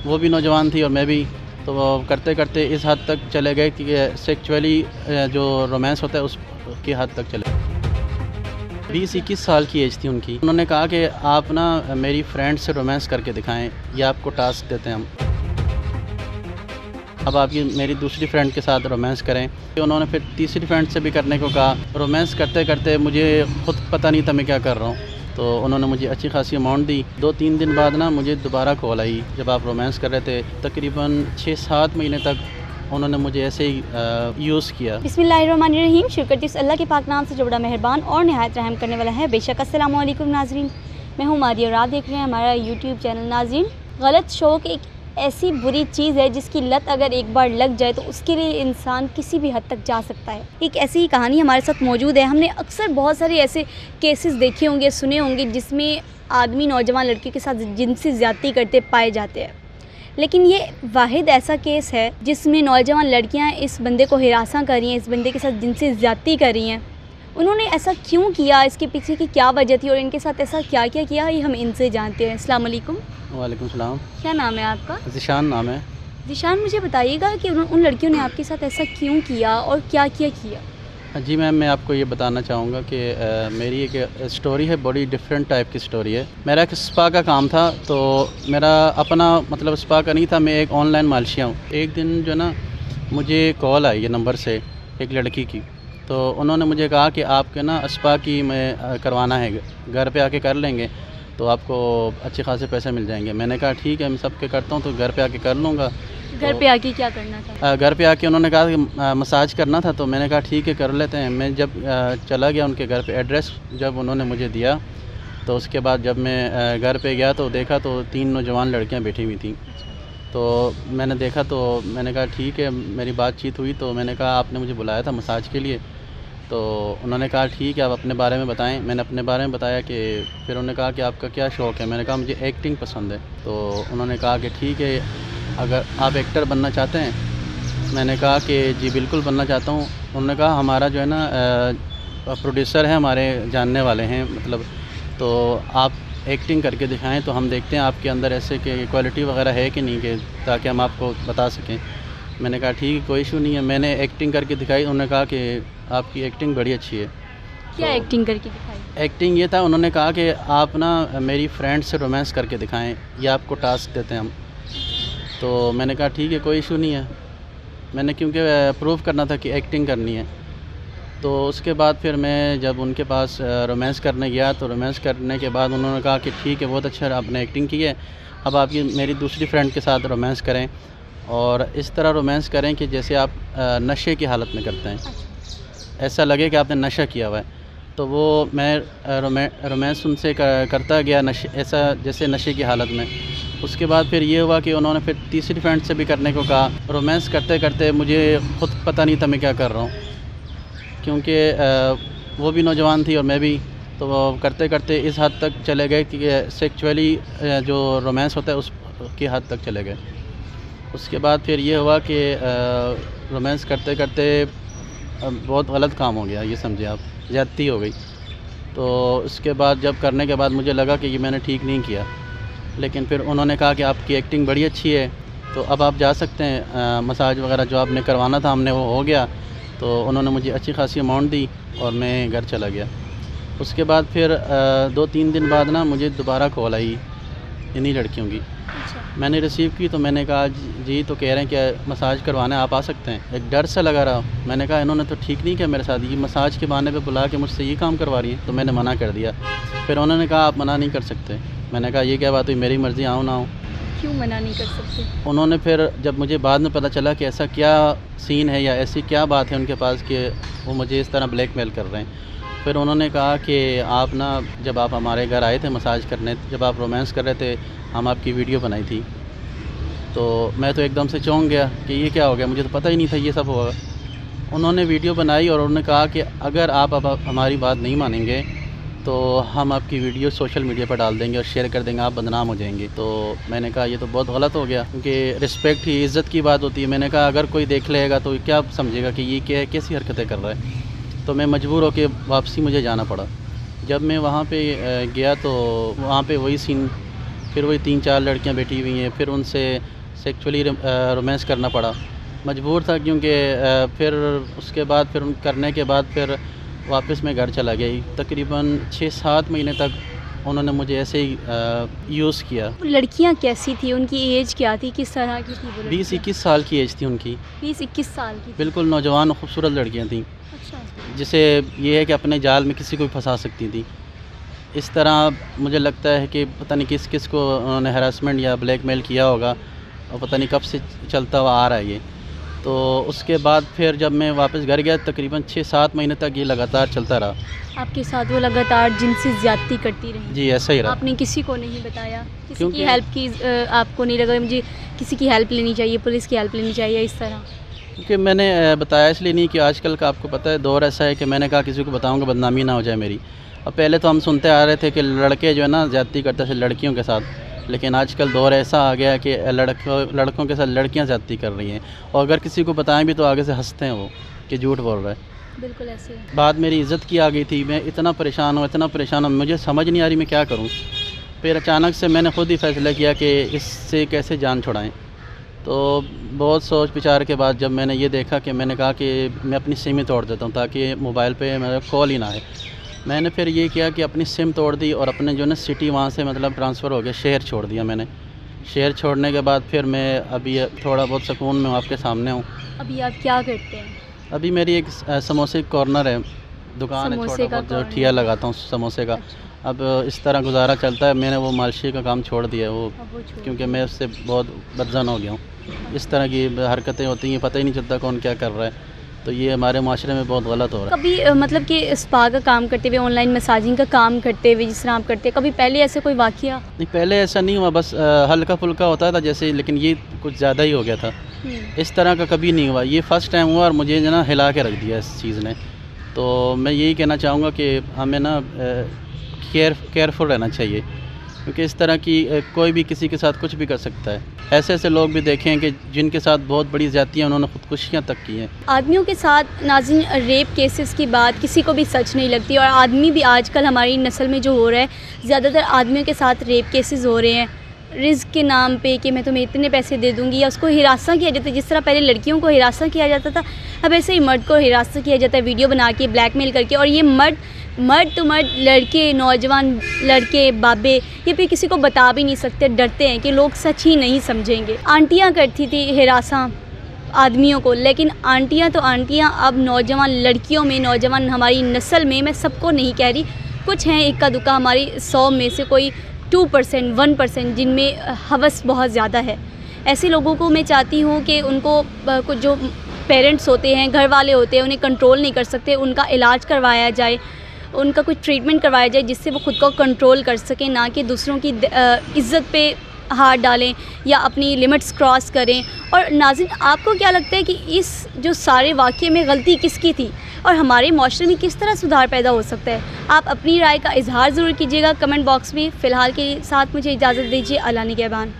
वो भी नौजवान थी और मैं भी, तो वो करते करते इस हद तक चले गए कि सेक्चुअली जो रोमांस होता है उसकी हद तक चले। 20-21 साल की एज थी उनकी। उन्होंने कहा कि आप ना मेरी फ्रेंड से रोमांस करके दिखाएं, ये आपको टास्क देते हैं हम। अब आप ये मेरी दूसरी फ्रेंड के साथ रोमांस करें। तो उन्होंने फिर तीसरी फ्रेंड से भी करने को कहा। रोमांस करते करते मुझे खुद पता नहीं था मैं क्या कर रहा हूँ, तो उन्होंने मुझे अच्छी खासी अमाउंट दी। 2-3 दिन बाद ना मुझे दोबारा कॉल आई, जब आप रोमांस कर रहे थे। तकरीबन 6-7 महीने तक उन्होंने मुझे ऐसे ही यूज़ किया। बिस्मिल्लाहिर्रहमानिर्रहीम। शुक्र इस अल्लाह के पाक नाम से जो बड़ा मेहरबान और नहायत रहम करने वाला है। बेशक। अस्सलामु अलैकुम नाज़रीन, मैं हूँ मारिया और आप देख रहे हैं हमारा यूट्यूब चैनल। नाज़रीन, गलत शौक़ एक ऐसी बुरी चीज़ है जिसकी लत अगर एक बार लग जाए तो उसके लिए इंसान किसी भी हद तक जा सकता है। एक ऐसी ही कहानी हमारे साथ मौजूद है। हमने अक्सर बहुत सारे ऐसे केसेस देखे होंगे, सुने होंगे, जिसमें आदमी नौजवान लड़की के साथ जिनसी ज़्यादती करते पाए जाते हैं। लेकिन ये वाहिद ऐसा केस है जिसमें नौजवान लड़कियां इस बंदे को हिरासा कर रही हैं, इस बंदे के साथ जिनसी ज़्यादती कर रही हैं। उन्होंने ऐसा क्यों किया, इसके पीछे की क्या वजह थी और इनके साथ ऐसा क्या क्या किया, ये हम इनसे जानते हैं। अस्सलाम वालेकुम। वालेकुम सलाम। क्या नाम है आपका? ज़ीशान नाम है। ज़ीशान, मुझे बताइएगा कि उन लड़कियों ने आपके साथ ऐसा क्यों किया और क्या क्या किया? जी मैम, मैं आपको ये बताना चाहूँगा कि मेरी एक स्टोरी है, बड़ी डिफरेंट टाइप की स्टोरी है। मेरा एक स्पा का काम था, तो मेरा अपना मतलब स्पा का नहीं था, मैं एक ऑनलाइन मालशिया हूँ। एक दिन जो ना मुझे कॉल आई ये नंबर से एक लड़की की, तो उन्होंने मुझे कहा कि आपके ना स्पा की मैं करवाना है, घर पे आके कर लेंगे तो आपको अच्छे खासे पैसे मिल जाएंगे। मैंने कहा ठीक है, मैं सबके करता हूँ तो घर पे आके कर लूँगा। घर पे आके क्या करना था? घर पे आके उन्होंने कहा कि मसाज करना था, तो मैंने कहा ठीक है कर लेते हैं। मैं जब चला गया उनके घर पे, एड्रेस जब उन्होंने मुझे दिया, तो उसके बाद जब मैं घर पे गया तो देखा तो 3 नौजवान लड़कियां बैठी हुई थी। तो मैंने देखा तो मैंने कहा ठीक है, मेरी बातचीत हुई, तो मैंने कहा आपने मुझे बुलाया था मसाज के लिए। तो उन्होंने कहा ठीक है, आप अपने बारे में बताएं। मैंने अपने बारे में बताया कि फिर उन्होंने कहा कि आपका क्या शौक़ है। मैंने कहा मुझे एक्टिंग पसंद है। तो उन्होंने कहा कि ठीक है, अगर आप एक्टर बनना चाहते हैं। मैंने कहा कि जी बिल्कुल बनना चाहता हूँ। उन्होंने कहा हमारा जो है ना प्रोड्यूसर है, हमारे जानने वाले हैं मतलब, तो आप एक्टिंग करके दिखाएं तो हम देखते हैं आपके अंदर ऐसे कि क्वालिटी वगैरह है कि नहीं, कि ताकि हम आपको बता सकें। मैंने कहा ठीक है, कोई इशू नहीं है। मैंने एक्टिंग करके दिखाई। उन्होंने कहा कि आपकी एक्टिंग बड़ी अच्छी है। क्या तो एक्टिंग करके दिखाई? एक्टिंग ये था, उन्होंने कहा कि आप ना मेरी फ्रेंड से रोमांस करके दिखाएं, ये आपको टास्क देते हैं हम। तो मैंने कहा ठीक है, कोई इशू नहीं है। मैंने क्योंकि प्रूव करना था कि एक्टिंग करनी है। तो उसके बाद फिर मैं जब उनके पास रोमांस करने गया, तो रोमांस करने के बाद उन्होंने कहा कि ठीक है, बहुत अच्छा आपने एक्टिंग की है, अब आप ये मेरी दूसरी फ्रेंड के साथ रोमांस करें और इस तरह रोमांस करें कि जैसे आप नशे की हालत में करते हैं, ऐसा लगे कि आपने नशा किया हुआ है। तो वो मैं रोमांस उनसे करता गया ऐसा जैसे नशे की हालत में। उसके बाद फिर ये हुआ कि उन्होंने फिर तीसरी फ्रेंड से भी करने को कहा। रोमांस करते करते मुझे खुद पता नहीं था मैं क्या कर रहा हूँ, क्योंकि वो भी नौजवान थी और मैं भी, तो वो करते करते इस हद तक चले गए कि सेक्चुअली जो रोमांस होता है उसकी हद तक चले गए। उसके बाद फिर ये हुआ कि रोमांस करते करते बहुत गलत काम हो गया, ये समझे आप, ज़्यादती हो गई। तो उसके बाद जब करने के बाद मुझे लगा कि ये मैंने ठीक नहीं किया। लेकिन फिर उन्होंने कहा कि आपकी एक्टिंग बड़ी अच्छी है, तो अब आप जा सकते हैं। मसाज वगैरह जो आपने करवाना था हमने वो हो गया। तो उन्होंने मुझे अच्छी खासी अमाउंट दी और मैं घर चला गया। उसके बाद फिर 2-3 दिन बाद ना मुझे दोबारा कॉल आई इन्हीं लड़कियों की। मैंने रिसीव की तो मैंने कहा जी, तो कह रहे हैं कि मसाज करवाना है, आप आ सकते हैं। एक डर सा लगा रहा। मैंने कहा इन्होंने तो ठीक नहीं किया मेरे साथ, ये मसाज के बहाने पे बुला के मुझसे ये काम करवा रही है। तो मैंने मना कर दिया। फिर उन्होंने कहा आप मना नहीं कर सकते। मैंने कहा ये क्या बात हुई, मेरी मर्ज़ी, आऊँ ना आऊँ। क्यों मना नहीं कर सकते? उन्होंने फिर जब मुझे बाद में पता चला कि ऐसा क्या सीन है या ऐसी क्या बात है उनके पास कि वो मुझे इस तरह ब्लैकमेल कर रहे हैं, फिर उन्होंने कहा कि आप ना जब आप हमारे घर आए थे मसाज करने, जब आप रोमांस कर रहे थे, हम आपकी वीडियो बनाई थी। तो मैं तो एकदम से चौंक गया कि ये क्या हो गया, मुझे तो पता ही नहीं था ये सब होगा। उन्होंने वीडियो बनाई और उन्होंने कहा कि अगर आप अब हमारी बात नहीं मानेंगे तो हम आपकी वीडियो सोशल मीडिया पर डाल देंगे और शेयर कर देंगे, आप बदनाम हो जाएंगे। तो मैंने कहा ये तो बहुत गलत हो गया, क्योंकि रिस्पेक्ट ही इज़्ज़त की बात होती है। मैंने कहा अगर कोई देख लेगा तो क्या समझेगा कि ये क्या कैसी हरकतें कर रहा है। तो मैं मजबूर होकर वापसी मुझे जाना पड़ा। जब मैं वहाँ पे गया तो वहाँ पे वही सीन फिर वही 3-4 लड़कियां बैठी हुई हैं, फिर उनसे सेक्सुअली रोमांस करना पड़ा, मजबूर था क्योंकि फिर उसके बाद फिर करने के बाद फिर वापस मैं घर चला गया। तकरीबन 6-7 महीने तक उन्होंने मुझे ऐसे ही यूज़ किया। लड़कियां कैसी थी, उनकी एज क्या थी, किस तरह की थी वो लड़कियां? 20-21 साल की एज थी उनकी, 20-21 साल की थी। बिल्कुल नौजवान और खूबसूरत लड़कियां थीं, अच्छा। जिसे ये है कि अपने जाल में किसी को भी फंसा सकती थी। इस तरह मुझे लगता है कि पता नहीं किस किस को उन्होंने हरासमेंट या ब्लैकमेल किया होगा और पता नहीं कब से चलता हुआ आ रहा है ये। तो उसके बाद फिर जब मैं वापस घर गया तकरीबन 6-7 महीने तक ये लगातार चलता रहा। आपके साथ वो लगातार जिनसी ज़्यादती करती रही? जी ऐसा ही रहा। आपने किसी को नहीं बताया, किसी की क्योंकि- हेल्प की आपको नहीं लगा मुझे किसी की हेल्प लेनी चाहिए, पुलिस की हेल्प लेनी चाहिए इस तरह? क्योंकि मैंने बताया इसलिए नहीं कि आजकल का आपको पता है दौर ऐसा है कि मैंने कहा किसी को बताऊंगा बदनामी ना हो जाए मेरी। अब पहले तो हम सुनते आ रहे थे कि लड़के जो है ना ज़्यादती करते थे लड़कियों के साथ, लेकिन आजकल दौर ऐसा आ गया है कि लड़कों के साथ लड़कियां ज़्यादती कर रही हैं, और अगर किसी को बताएं भी तो आगे से हंसते हैं वो कि झूठ बोल रहा है। बिल्कुल ऐसे है। बात मेरी इज़्ज़त की आ गई थी, मैं इतना परेशान हूँ, मुझे समझ नहीं आ रही मैं क्या करूँ। फिर अचानक से मैंने ख़ुद ही फैसला किया कि इससे कैसे जान छुड़ाएं। तो बहुत सोच विचार के बाद जब मैंने ये देखा कि मैंने कहा कि मैं अपनी सिम ही तोड़ देता हूँ ताकि मोबाइल पे मेरा कॉल ही ना आए। मैंने फिर ये किया कि अपनी सिम तोड़ दी और अपने जो ना सिटी वहाँ से मतलब ट्रांसफ़र हो गया, शहर छोड़ दिया मैंने। शहर छोड़ने के बाद फिर मैं अभी थोड़ा बहुत सुकून में आपके सामने हूँ। अभी आप क्या करते हैं? अभी मेरी एक समोसे की कॉर्नर है, दुकान है, समोसे छोटा का बहुत जो कॉर्नर। ठिया लगाता हूँ समोसे का। अच्छा। अब इस तरह गुजारा चलता है। मैंने वो मालशी का काम छोड़ दिया वो, अब वो छोड़ क्योंकि मैं उससे बहुत बदजन हो गया हूँ। इस तरह की हरकतें होती हैं, पता ही नहीं चलता कौन क्या कर रहा है, तो ये हमारे माशरे में बहुत गलत हो रहा है। कभी मतलब कि स्पा का काम करते हुए, ऑनलाइन मसाजिंग का काम करते हुए जिस तरह आप करते हैं, कभी पहले ऐसे कोई वाक़या? नहीं पहले ऐसा नहीं हुआ, बस हल्का फुल्का होता था जैसे, लेकिन ये कुछ ज़्यादा ही हो गया था। इस तरह का कभी नहीं हुआ, ये फ़र्स्ट टाइम हुआ और मुझे जो ना हिला के रख दिया इस चीज़ ने। तो मैं यही कहना चाहूँगा कि हमें ना केयरफुल रहना चाहिए, क्योंकि इस तरह की कोई भी किसी के साथ कुछ भी कर सकता है। ऐसे ऐसे लोग भी देखे हैं कि जिनके साथ बहुत बड़ी ज़्यादतियाँ उन्होंने ख़ुदकुशियाँ तक की हैं। आदमियों के साथ नाज़रीन रेप केसेस की बात किसी को भी सच नहीं लगती, और आदमी भी आजकल हमारी नस्ल में जो हो रहा है, ज़्यादातर आदमियों के साथ रेप केसेस हो रहे हैं रिज़्क़ के नाम पे कि मैं तुम्हें इतने पैसे दे दूंगी, या उसको हिरासा किया जाता है। जिस तरह पहले लड़कियों को हिरासा किया जाता था, अब ऐसे ही मर्द को हिरासा किया जाता है, वीडियो बना के ब्लैकमेल करके। और ये मर्द तो मर्द, लड़के, नौजवान लड़के, बाबे, ये फिर किसी को बता भी नहीं सकते, डरते हैं कि लोग सच ही नहीं समझेंगे। आंटियाँ करती थी हिरासा आदमियों को, लेकिन आंटियाँ तो आंटियाँ, अब नौजवान लड़कियों में, नौजवान हमारी नस्ल में, मैं सबको नहीं कह रही, कुछ हैं इक्का दुक्का, हमारी 100 में से कोई 2%, 1% जिनमें हवस बहुत ज़्यादा है। ऐसे लोगों को मैं चाहती हूँ कि उनको कुछ जो पेरेंट्स होते हैं, घर वाले होते हैं, उन्हें कंट्रोल नहीं कर सकते, उनका इलाज करवाया जाए, उनका कुछ ट्रीटमेंट करवाया जाए जिससे वो खुद को कंट्रोल कर सकें, ना कि दूसरों की इज़्ज़त पे हाथ डालें या अपनी लिमिट्स क्रॉस करें। और नाज़रीन, आपको क्या लगता है कि इस जो सारे वाक़ये में गलती किसकी थी और हमारे माशरे में किस तरह सुधार पैदा हो सकता है? आप अपनी राय का इजहार ज़रूर कीजिएगा कमेंट बॉक्स में। फ़िलहाल के साथ मुझे इजाज़त दीजिए। अल्लाह निगहबान।